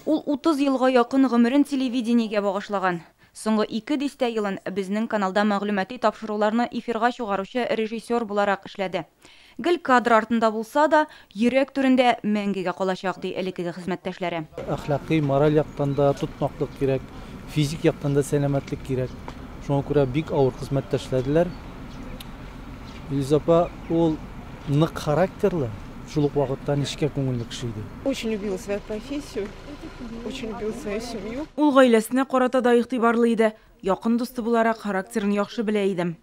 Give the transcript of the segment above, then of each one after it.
Ул 30 елга якын гомерен телевидениегә багышлаган. Соңгы 2 дистә елын безнең каналда мәгълүмати тапшыруларны эфирга чыгаручы режиссер буларак эшләде. Гел кадр артында булса да, йөрәк түрендә мәңгегә калачак ди элекке хезмәттәшләре. Әхлакый, мораль яктан да тотмаклык кирәк, физик яктан да сәламәтлек кирәк. Шуңа күрә бик авыр хезмәт эшләделәр. Илизапа ул нык характерлы, шул ук вакытта нечкә күңелле кеше иде. Очень любил свою профессию, очень любил свою семью. Ул гаиләсенә карата да игътибарлы иде. Якын дусты буларак характерын яхшы белә идем.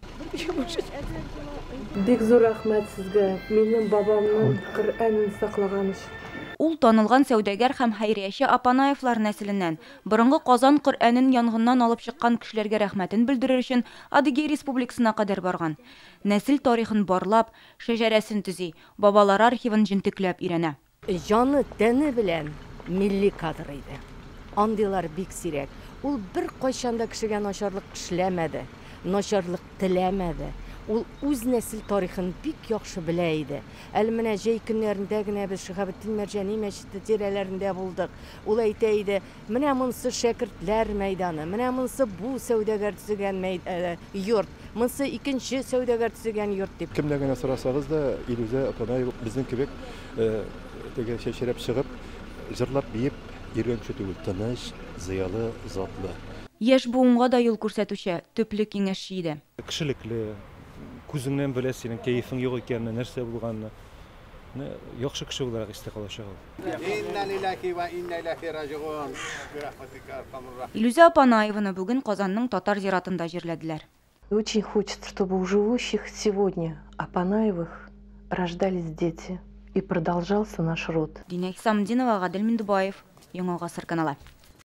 Бик зур рәхмәт сезгә, минем бабамның Коръәнен саклаган өчен. Ул танылган сәүдәгәр һәм хәйрияче Апанаевлар нәселеннән. Борынгы Казан Коръәнен янгыннан алып чыккан кешеләргә рәхмәтен белдерер өчен Адыгей Республикасына кадәр барган. Нәсел тарихын барлап, шәҗәрәсен төзи, бабалар архивын җентекләп өйрәнә. Җаны тәне белән милли кадр иде. Андыйлар бик сирәк. Ул бер кайчанда кешегә начарлык эшләмәде, начарлык теләмәде. Ул үз нәсел тарихын бик яхшы белә иде. Әле менә җәй көннәрендә генә без Шиһабетдин Мәрҗани мәчете тирәләрендә булдык. Ул әйтә иде, менә монысы шәкертләр мәйданы, менә монысы бу сәүдәгәр төзегән йорт, монысы икенче сәүдәгәр төзегән йорт дип. Кемдә генә сорасагыз да, Илүзә Апанаева безнең кебек теге шәшәрәп чыгып, җырлап биеп йөргәнче түгел, тыныч, зыялы, затлы. Яшь буынга да юл күрсәтүче, төпле киңәшче иде. Кешелекле, күзеңнән белә синең кәефең юк икәнне, нәрсә булганны. Яхшы кеше буларак истә калачак ул. Илүзә Апанаеваны бүген Казанның татар зиратында җирләделәр. Очень хочется, чтобы у живущих сегодня Апанаевых рождались дети и продолжался наш род. Динә Исамдинова, Гадел Миндубаев, Яңа Гасыр каналы.